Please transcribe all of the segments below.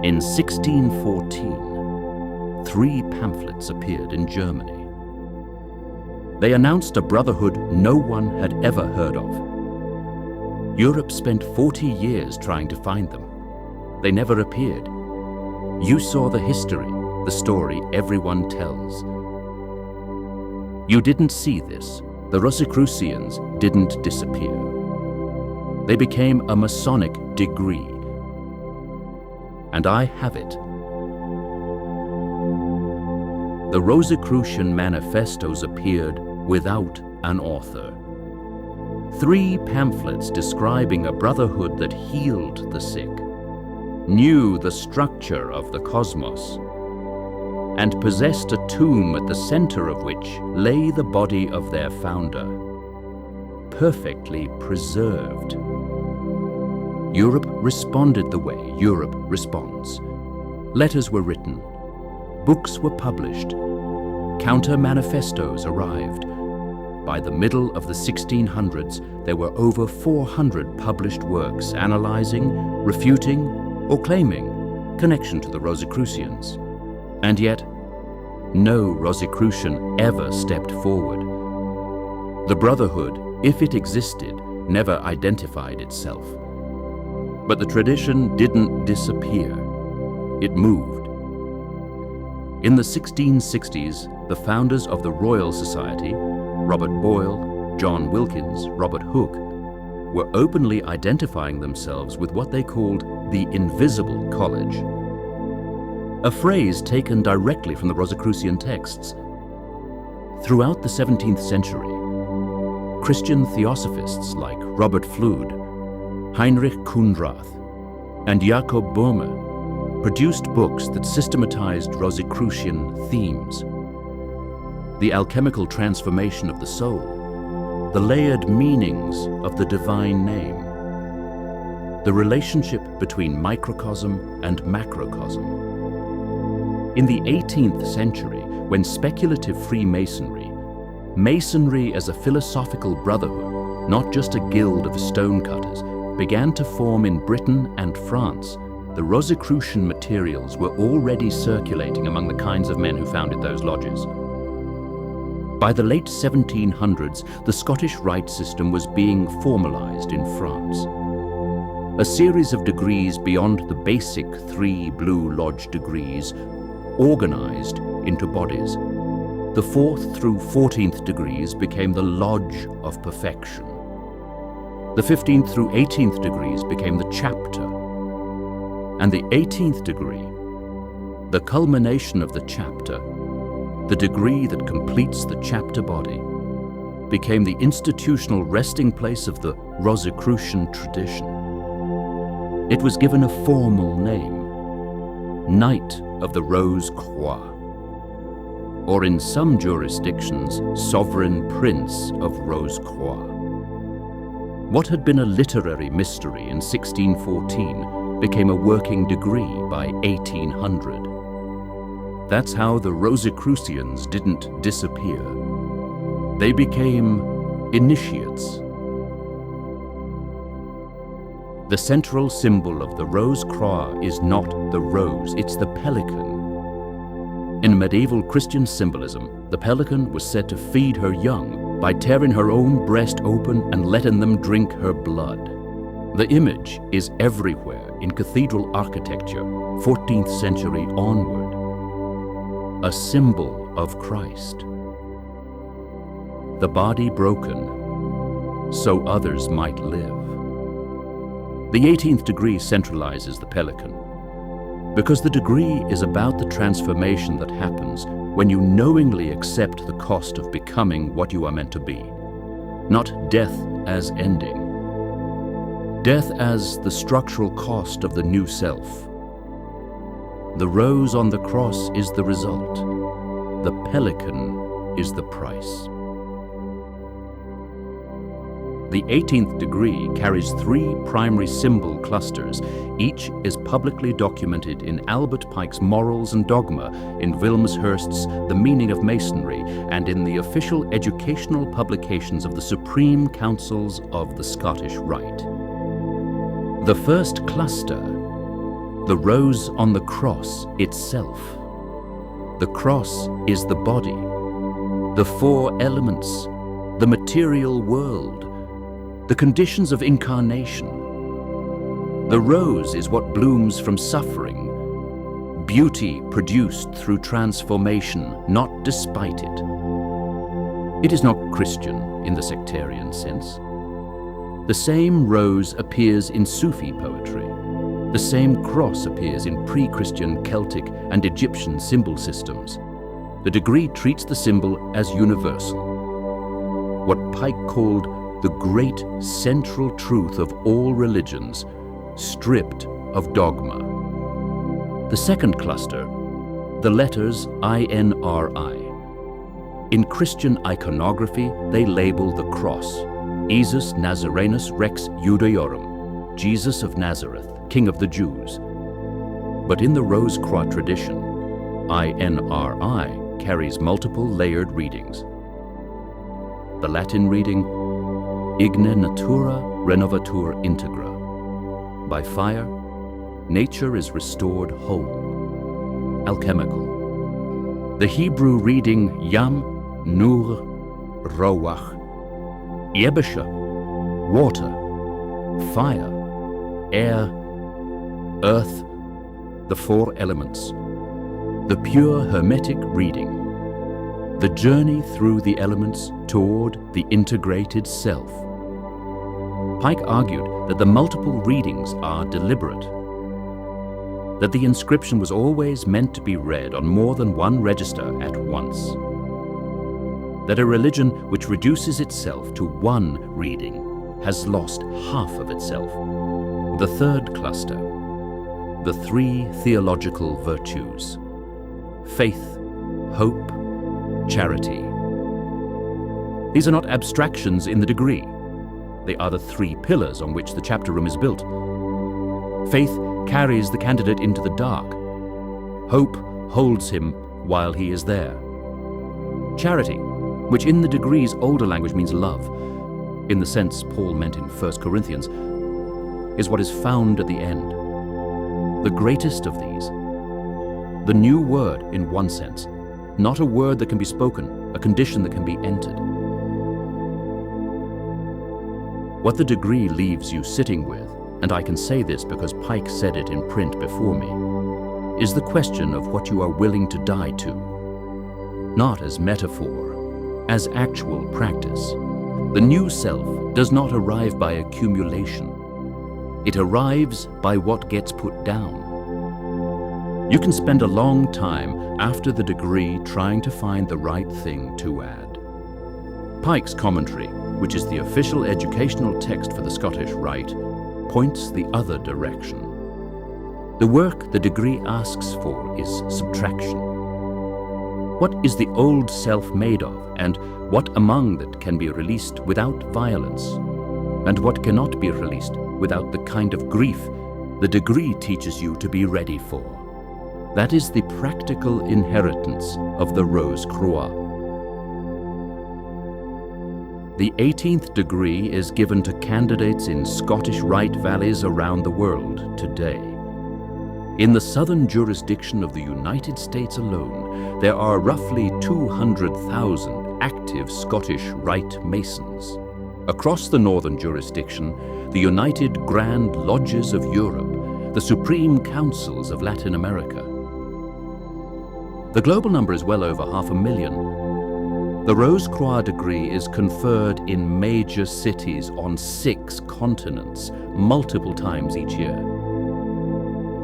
In 1614, 3 pamphlets appeared in Germany. They announced a brotherhood no one had ever heard of. Europe spent 40 years trying to find them. They never appeared. You saw the history, the story everyone tells. You didn't see this. The Rosicrucians didn't disappear. They became a Masonic degree. And I have it. The Rosicrucian manifestos appeared without an author. 3 pamphlets describing a brotherhood that healed the sick, knew the structure of the cosmos, and possessed a tomb at the center of which lay the body of their founder, perfectly preserved. Europe responded the way Europe responds. Letters were written, books were published, counter-manifestos arrived. By the middle of the 1600s, there were over 400 published works analyzing, refuting, or claiming connection to the Rosicrucians. And yet, no Rosicrucian ever stepped forward. The brotherhood, if it existed, never identified itself. But the tradition didn't disappear. It moved. In the 1660s, the founders of the Royal Society, Robert Boyle, John Wilkins, Robert Hooke, were openly identifying themselves with what they called the Invisible College, a phrase taken directly from the Rosicrucian texts. Throughout the 17th century, Christian theosophists like Robert Fludd, Heinrich Kunrath, and Jakob Böhme produced books that systematized Rosicrucian themes: the alchemical transformation of the soul, the layered meanings of the divine name, the relationship between microcosm and macrocosm. In the 18th century, when speculative Freemasonry, Masonry as a philosophical brotherhood, not just a guild of stonecutters, began to form in Britain and France, the Rosicrucian materials were already circulating among the kinds of men who founded those lodges. By the late 1700s, the Scottish Rite system was being formalized in France. A series of degrees beyond the basic 3 Blue Lodge degrees organized into bodies. The 4th through 14th degrees became the Lodge of Perfection. The 15th through 18th degrees became the chapter. And the 18th degree, the culmination of the chapter, the degree that completes the chapter body, became the institutional resting place of the Rosicrucian tradition. It was given a formal name, Knight of the Rose Croix, or in some jurisdictions, Sovereign Prince of Rose Croix. What had been a literary mystery in 1614 became a working degree by 1800. That's how the Rosicrucians didn't disappear. They became initiates. The central symbol of the Rose Croix is not the rose, it's the pelican. In medieval Christian symbolism, the pelican was said to feed her young by tearing her own breast open and letting them drink her blood. The image is everywhere in cathedral architecture, 14th century onward. A symbol of Christ. The body broken, so others might live. The 18th degree centralizes the pelican, because the degree is about the transformation that happens when you knowingly accept the cost of becoming what you are meant to be, not death as ending. Death as the structural cost of the new self. The rose on the cross is the result. The pelican is the price. The 18th degree carries 3 primary symbol clusters. Each is publicly documented in Albert Pike's Morals and Dogma, in Wilmshurst's The Meaning of Masonry, and in the official educational publications of the Supreme Councils of the Scottish Rite. The first cluster The rose on the cross itself. The cross is the body, the four elements, the material world, the conditions of incarnation. The rose is what blooms from suffering, beauty produced through transformation, not despite it. It is not Christian in the sectarian sense. The same rose appears in Sufi poetry. The same cross appears in pre-Christian Celtic and Egyptian symbol systems. The degree treats the symbol as universal. What Pike called the great central truth of all religions, stripped of dogma. The second cluster, the letters INRI. In Christian iconography, they label the cross, Jesus Nazarenus Rex Judaeorum, Jesus of Nazareth, King of the Jews. But in the Rose Croix tradition, INRI carries multiple layered readings. The Latin reading, Igne Natura Renovatur Integra. By fire, nature is restored whole, alchemical. The Hebrew reading, Yam Nur Roach, Yebesha, water, fire, air, earth, the four elements. The pure Hermetic reading, the journey through the elements toward the integrated self. Pike argued that the multiple readings are deliberate, that the inscription was always meant to be read on more than one register at once, that a religion which reduces itself to one reading has lost half of itself. The third cluster, the three theological virtues, faith, hope, charity. These are not abstractions in the degree. They are the three pillars on which the chapter room is built. Faith carries the candidate into the dark. Hope holds him while he is there. Charity, which in the degree's older language means love, in the sense Paul meant in 1 Corinthians, is what is found at the end. The greatest of these, the new word in one sense, not a word that can be spoken, a condition that can be entered. What the degree leaves you sitting with, and I can say this because Pike said it in print before me, is the question of what you are willing to die to. Not as metaphor, as actual practice. The new self does not arrive by accumulation. It arrives by what gets put down. You can spend a long time after the degree trying to find the right thing to add. Pike's commentary, which is the official educational text for the Scottish Rite, points the other direction. The work the degree asks for is subtraction. What is the old self made of, and what among that can be released without violence, and what cannot be released without the kind of grief the degree teaches you to be ready for? That is the practical inheritance of the Rose Croix. The 18th degree is given to candidates in Scottish Rite valleys around the world today. In the southern jurisdiction of the United States alone, there are roughly 200,000 active Scottish Rite Masons. Across the northern jurisdiction, the United Grand Lodges of Europe, the Supreme Councils of Latin America. The global number is well over 500,000. The Rose Croix degree is conferred in major cities on 6 continents, multiple times each year.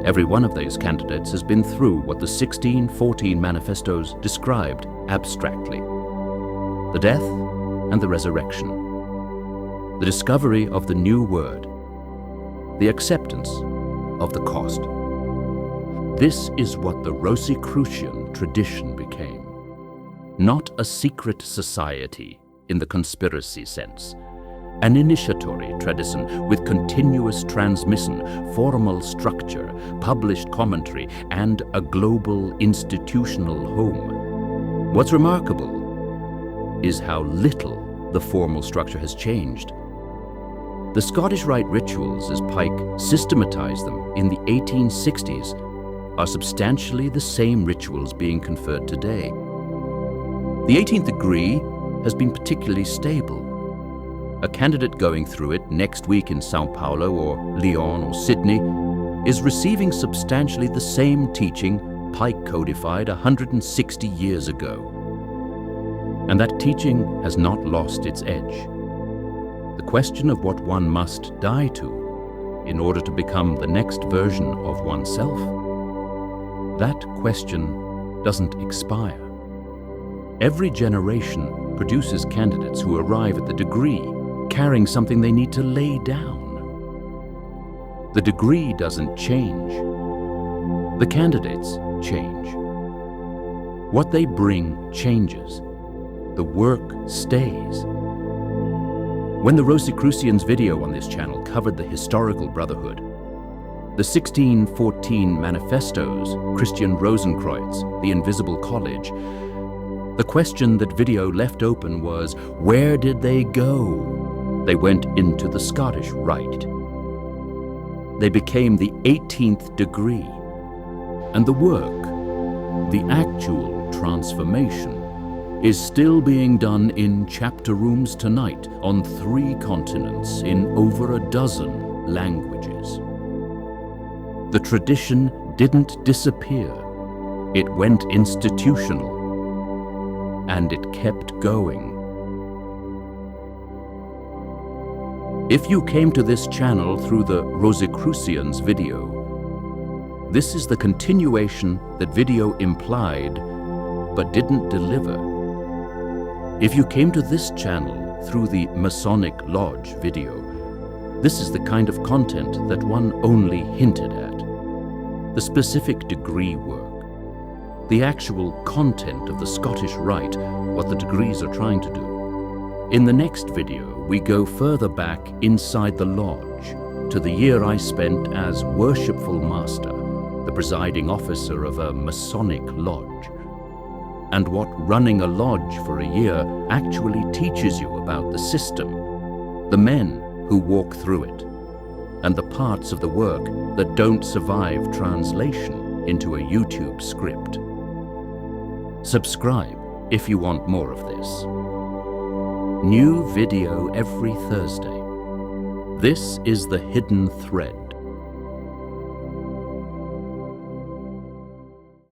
Every one of those candidates has been through what the 1614 manifestos described abstractly: the death and the resurrection, the discovery of the new word, the acceptance of the cost. This is what the Rosicrucian tradition became. Not a secret society in the conspiracy sense, an initiatory tradition with continuous transmission, formal structure, published commentary, and a global institutional home. What's remarkable is how little the formal structure has changed. The Scottish Rite rituals, as Pike systematized them in the 1860s, are substantially the same rituals being conferred today. The 18th degree has been particularly stable. A candidate going through it next week in São Paulo or Lyon or Sydney is receiving substantially the same teaching Pike codified 160 years ago. And that teaching has not lost its edge. The question of what one must die to in order to become the next version of oneself, that question doesn't expire. Every generation produces candidates who arrive at the degree carrying something they need to lay down. The degree doesn't change. The candidates change. What they bring changes. The work stays. When the Rosicrucians video on this channel covered the historical brotherhood, the 1614 manifestos, Christian Rosenkreuz, the Invisible College, the question that video left open was, where did they go? They went into the Scottish Rite. They became the 18th degree. And the work, the actual transformation, is still being done in chapter rooms tonight on 3 continents in over a dozen languages. The tradition didn't disappear. It went institutional. And it kept going. If you came to this channel through the Rosicrucians video, this is the continuation that video implied but didn't deliver. If you came to this channel through the Masonic Lodge video, this is the kind of content that one only hinted at. The specific degree work. The actual content of the Scottish Rite, what the degrees are trying to do. In the next video, we go further back inside the lodge to the year I spent as Worshipful Master, the presiding officer of a Masonic Lodge, and what running a lodge for a year actually teaches you about the system, the men who walk through it, and the parts of the work that don't survive translation into a YouTube script. Subscribe if you want more of this. New video every Thursday. This is the hidden thread.